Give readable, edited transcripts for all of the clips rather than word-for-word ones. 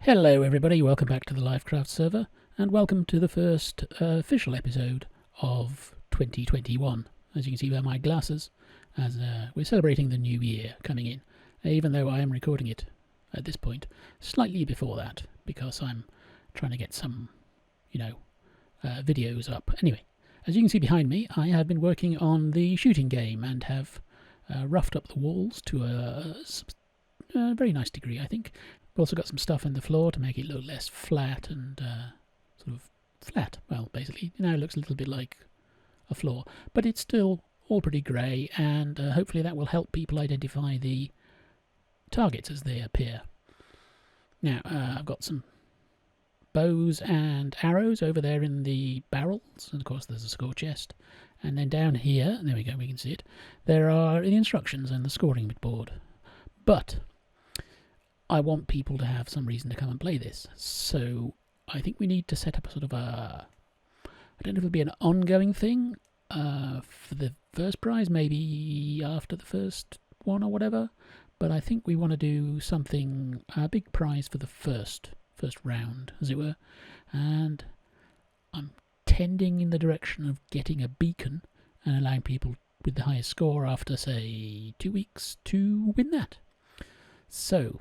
Hello everybody, welcome back to the LyfCraft server, and welcome to the first official episode of 2021. As you can see by my glasses, as we're celebrating the new year coming in, even though I am recording it at this point slightly before that, because I'm trying to get some, videos up. Anyway, as you can see behind me, I have been working on the shooting game and have roughed up the walls to a very nice degree, I think. We've also got some stuff in the floor to make it look less flat and sort of flat. Well, basically, now it looks a little bit like a floor, but it's still all pretty grey, and hopefully that will help people identify the targets as they appear. Now, I've got some bows and arrows over there in the barrels, and of course there's a score chest. And then down here, there we go, we can see it, there are the instructions and the scoring board. But I want people to have some reason to come and play this, so I think we need to set up a sort of a, I don't know if it'll be an ongoing thing for the first prize, maybe after the first one or whatever, but I think we want to do something, a big prize for the first round, as it were, and I'm tending in the direction of getting a beacon and allowing people with the highest score after, say, 2 weeks to win that. So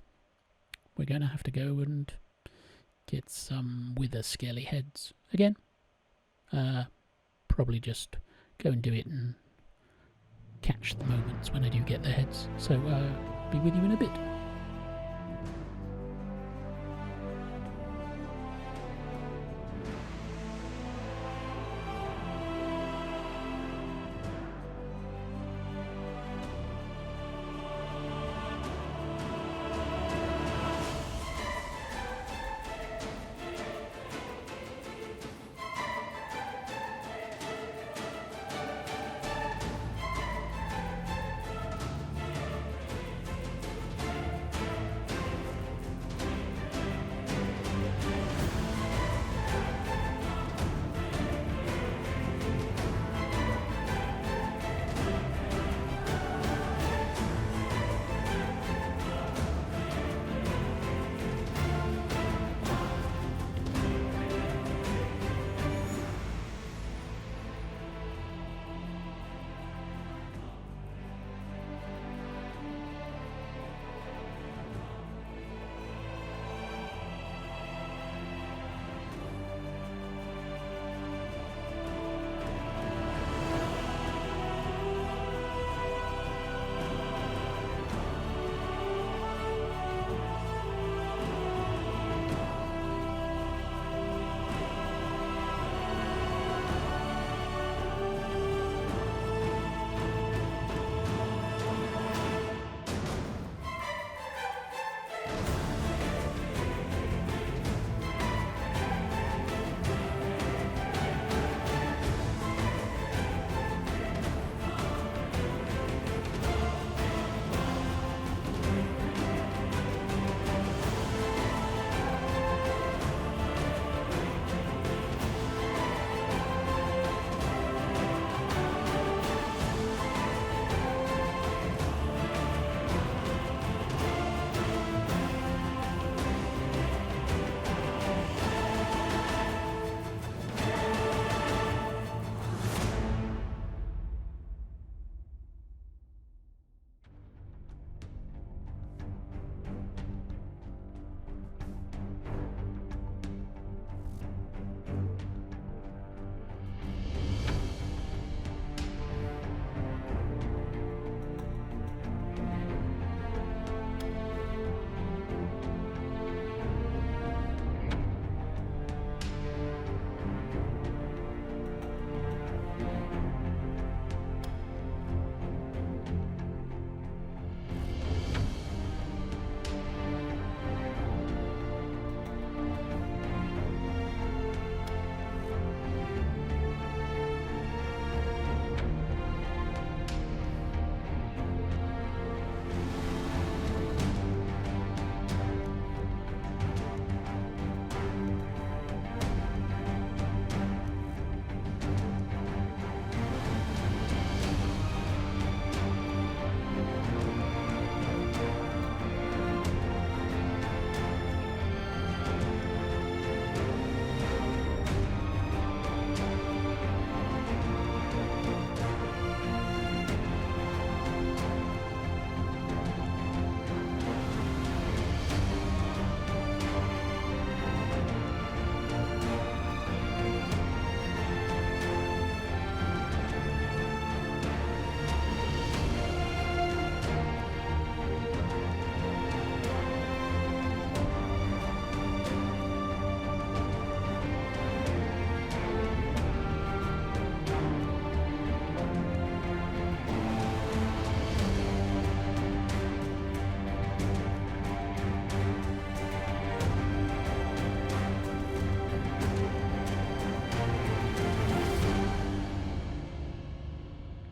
we're going to have to go and get some wither scaly heads again. Probably just go and do it and catch the moments when I do get the heads. So be with you in a bit.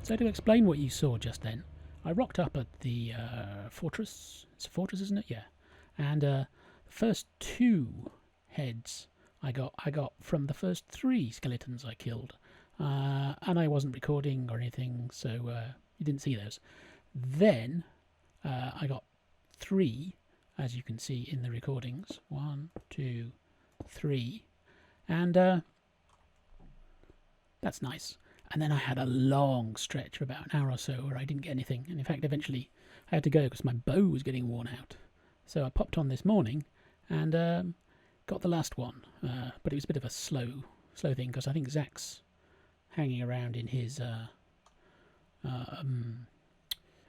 So to explain what you saw just then, I rocked up at the fortress. It's a fortress, isn't it? Yeah. And the first 2 heads I got from the first 3 skeletons I killed. And I wasn't recording or anything, so you didn't see those. Then I got 3, as you can see in the recordings. 1, 2, 3. And that's nice. And then I had a long stretch for about an hour or so where I didn't get anything. And in fact, eventually I had to go because my bow was getting worn out. So I popped on this morning and got the last one. But it was a bit of a slow thing because I think Zach's hanging around in his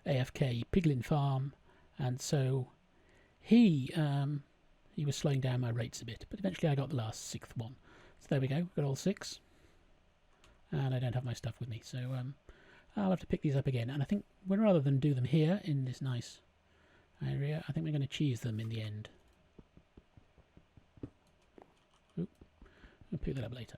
AFK piglin farm. And so he was slowing down my rates a bit. But eventually I got the last 6th one. So there we go. Got all 6. And I don't have my stuff with me, so I'll have to pick these up again. And I think rather than do them here in this nice area, I think we're going to cheese them in the end. Oop. I'll pick that up later.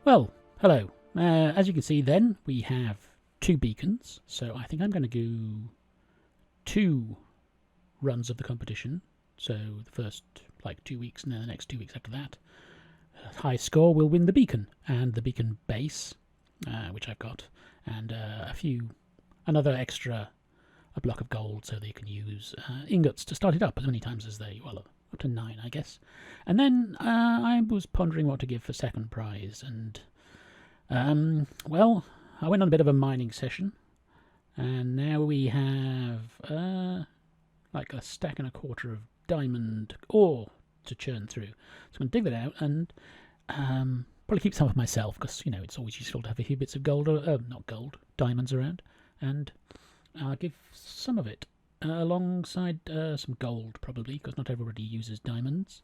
Well, hello. As you can see then, we have 2 beacons, so I think I'm going to do 2 runs of the competition. So the first 2 weeks and then the next 2 weeks after that. High score will win the beacon and the beacon base, which I've got, and another extra block of gold so they can use ingots to start it up as many times as they, well, up to 9 I guess. And then I was pondering what to give for second prize, and well, I went on a bit of a mining session, and now we have like a stack and a quarter of diamond ore to churn through. So I'm going to dig that out and probably keep some of myself, because you know it's always useful to have a few bits of gold, or not gold, diamonds around, and I'll give some of it alongside some gold, probably, because not everybody uses diamonds,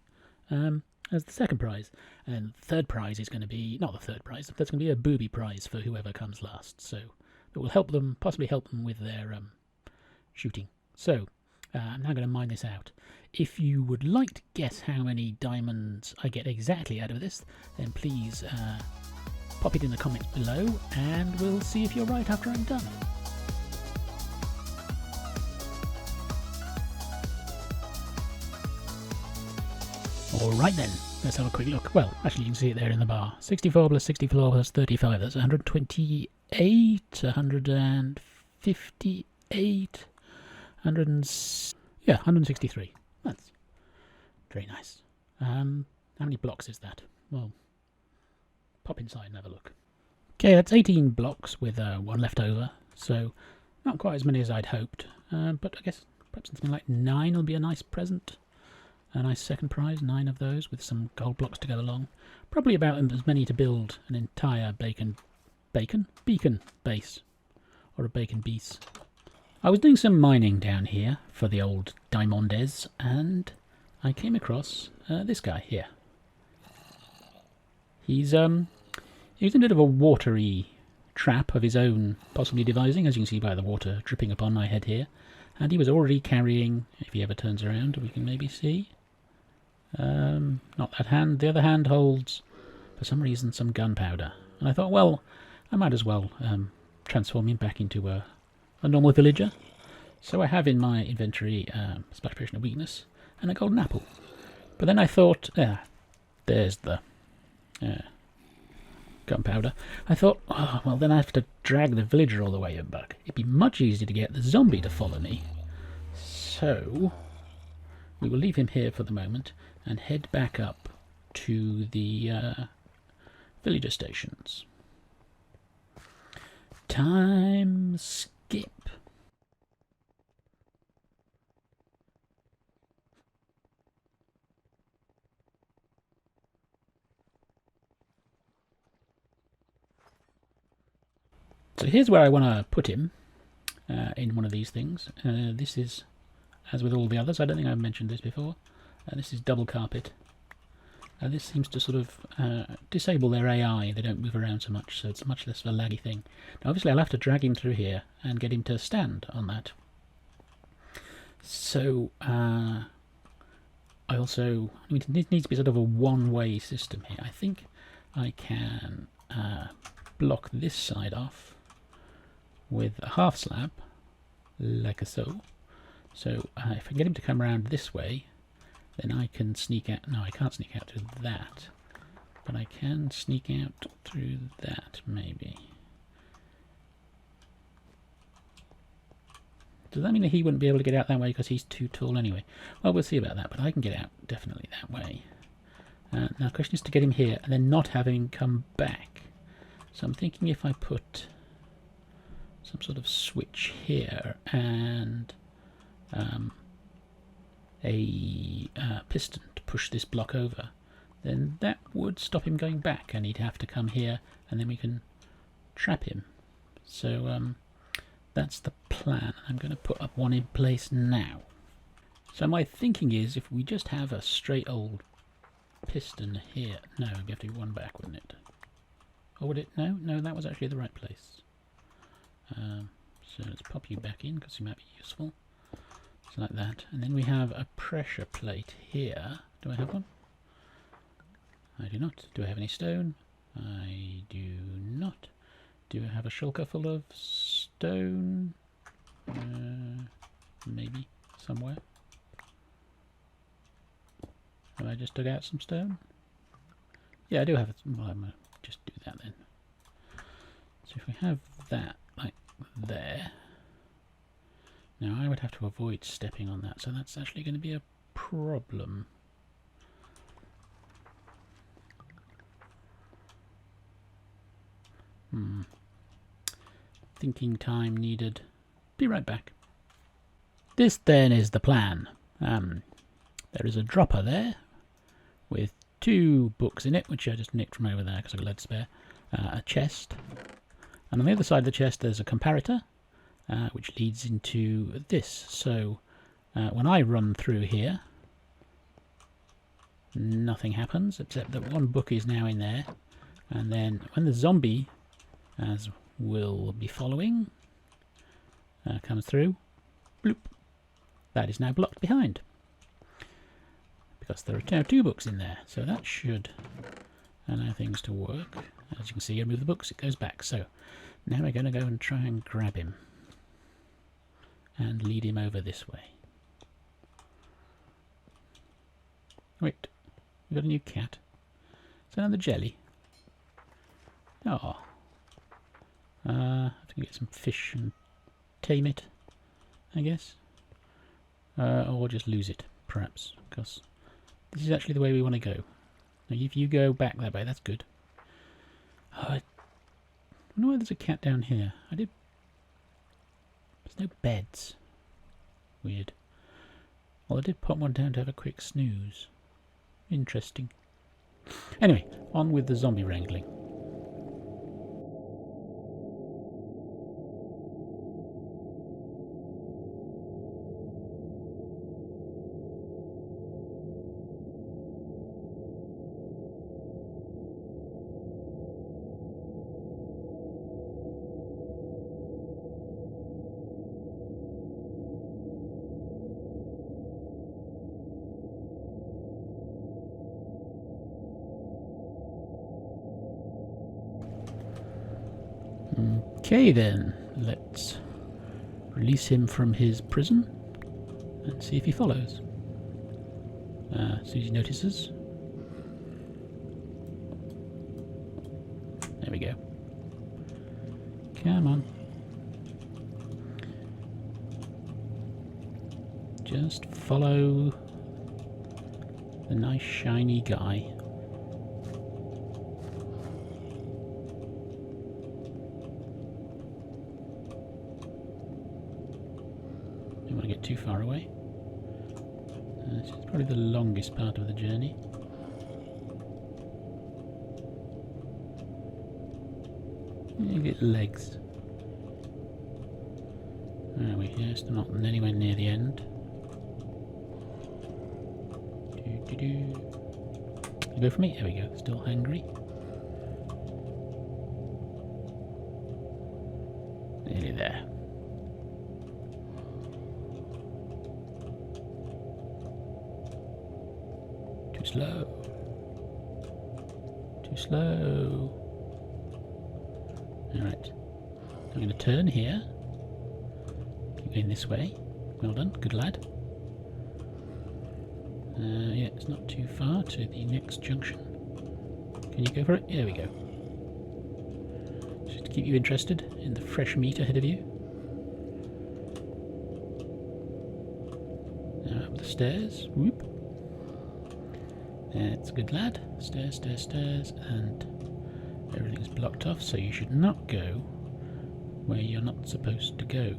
as the second prize. And the third prize is going to be, not the third prize, that's going to be a booby prize for whoever comes last, so it will help them, possibly help them with their shooting. So I'm now going to mine this out. If you would like to guess how many diamonds I get exactly out of this, then please pop it in the comments below, and we'll see if you're right after I'm done. Alright then, let's have a quick look. Well, actually you can see it there in the bar. 64 plus 64 plus 35, that's 128, 158, 163. That's very nice. How many blocks is that? Well, pop inside and have a look. Okay, that's 18 blocks with 1 left over, so not quite as many as I'd hoped, but I guess perhaps something like 9 will be a nice present. A nice second prize, 9 of those with some gold blocks to go along. Probably about as many to build an entire beacon base, or a bacon base. I was doing some mining down here for the old Diamondes, and I came across this guy here. He's in a bit of a watery trap of his own, possibly devising, as you can see by the water dripping upon my head here. And he was already carrying, if he ever turns around, we can maybe see. Not that hand. The other hand holds, for some reason, some gunpowder. And I thought, well, I might as well transform him back into a normal villager. So I have in my inventory Splash Potion of Weakness and a golden apple. But then I thought, there's the gunpowder. I thought, oh, well, then I have to drag the villager all the way back. It'd be much easier to get the zombie to follow me. So we will leave him here for the moment and head back up to the villager stations. Time skip. So here's where I want to put him, in one of these things. This is, as with all the others, I don't think I've mentioned this before, this is double carpet. This seems to sort of disable their AI, they don't move around so much, so it's much less of a laggy thing. Now obviously I'll have to drag him through here and get him to stand on that. So I mean, it needs to be sort of a one-way system here. I think I can block this side off with a half slab, like so. So if I can get him to come around this way, then I can sneak out. No, I can't sneak out through that, but I can sneak out through that, maybe. Does that mean that he wouldn't be able to get out that way because he's too tall anyway? Well, we'll see about that, but I can get out definitely that way. Now the question is to get him here and then not have him come back. So I'm thinking if I put some sort of switch here and a piston to push this block over, then that would stop him going back and he'd have to come here and then we can trap him. So that's the plan. I'm going to put up one in place now. So my thinking is if we just have a straight old piston here. No, we have to be one back, wouldn't it? Or would it? No, no, that was actually the right place. So let's pop you back in because you might be useful. So like that. And then we have a pressure plate here. Do I have one? I do not. Do I have any stone? I do not. Do I have a shulker full of stone? Maybe somewhere. Have I just dug out some stone? Yeah, I do have it. Well, I'm going to just do that then. So if we have that like there. Now I would have to avoid stepping on that, so that's actually going to be a problem. Thinking time needed. Be right back. This then is the plan. There is a dropper there with 2 books in it, which I just nicked from over there because I've got loads spare. A chest. And on the other side of the chest there's a comparator, which leads into this. So when I run through here, nothing happens except that 1 book is now in there. And then when the zombie, as we'll be following, comes through, bloop, that is now blocked behind. Because there are now 2 books in there, so that should allow things to work. As you can see, I move the books, it goes back. So now we're going to go and try and grab him and lead him over this way. Wait, we've got a new cat. Is that another jelly? Oh, I have to get some fish and tame it, I guess, or just lose it, perhaps, because this is actually the way we want to go. Now, if you go back that way, that's good. Oh, I wonder why there's a cat down here. There's no beds. Weird. Well, I did pop one down to have a quick snooze. Interesting. Anyway, on with the zombie wrangling. Okay then, let's release him from his prison and see if he follows. As soon as he notices. There we go. Come on. Just follow the nice shiny guy. Don't want to get too far away. This is probably the longest part of the journey. You get legs. There we go, still not anywhere near the end. You go for me? There we go, still hungry. Nearly there. Too slow. Too slow. Alright. I'm going to turn here. Keep going this way. Well done, good lad. Yeah, it's not too far to the next junction. Can you go for it? There we go. Just to keep you interested in the fresh meat ahead of you. Now up the stairs. Whoop. That's a good lad. Stairs, stairs, stairs, and everything's blocked off, so you should not go where you're not supposed to go.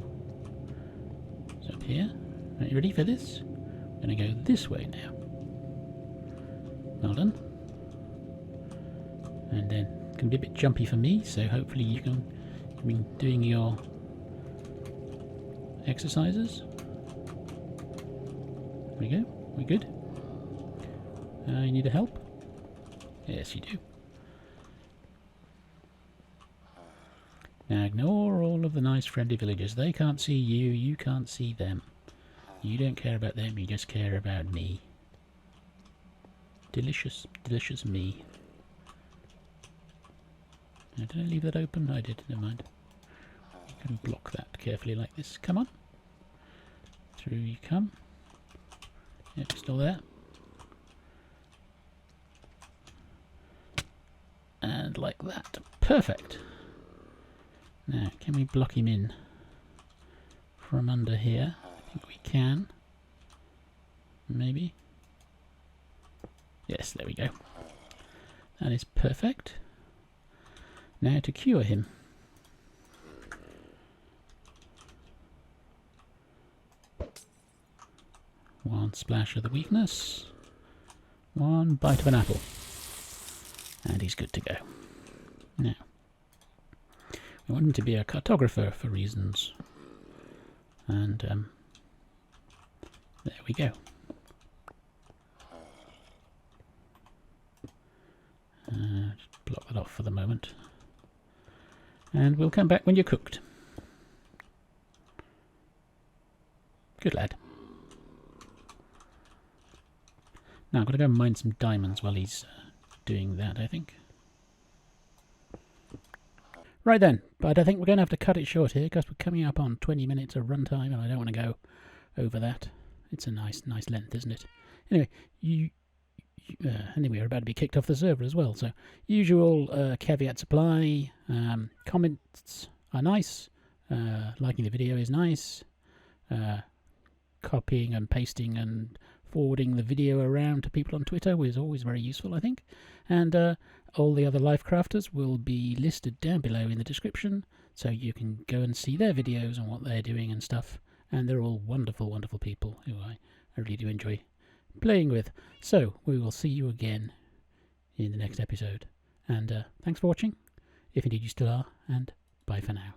So up here. Are you ready for this? I'm going to go this way now. Well done. And then it can be a bit jumpy for me, so hopefully you can be doing your exercises. There we go. We're good. You need a help? Yes, you do. Now ignore all of the nice friendly villagers. They can't see you, you can't see them. You don't care about them, you just care about me. Delicious, delicious me. Now, did I leave that open? I did, never mind. You can block that carefully like this. Come on. Through you come. Yep, still there. And like that. Perfect. Now, can we block him in from under here? I think we can. Maybe. Yes, there we go. That is perfect. Now to cure him. One splash of the weakness. One bite of an apple. And he's good to go. Now, we want him to be a cartographer for reasons. And there we go. Just block that off for the moment. And we'll come back when you're cooked. Good lad. Now I've got to go mine some diamonds while he's doing that, I think. Right then, but I think we're going to have to cut it short here because we're coming up on 20 minutes of runtime and I don't want to go over that. It's a nice length, isn't it? Anyway, anyway, we're about to be kicked off the server as well, so usual caveats apply. Comments are nice. Liking the video is nice. Copying and pasting and forwarding the video around to people on Twitter was always very useful, I think. And all the other LyfCrafters will be listed down below in the description, so you can go and see their videos and what they're doing and stuff. And they're all wonderful, wonderful people who I really do enjoy playing with. So we will see you again in the next episode. And thanks for watching, if indeed you still are, and bye for now.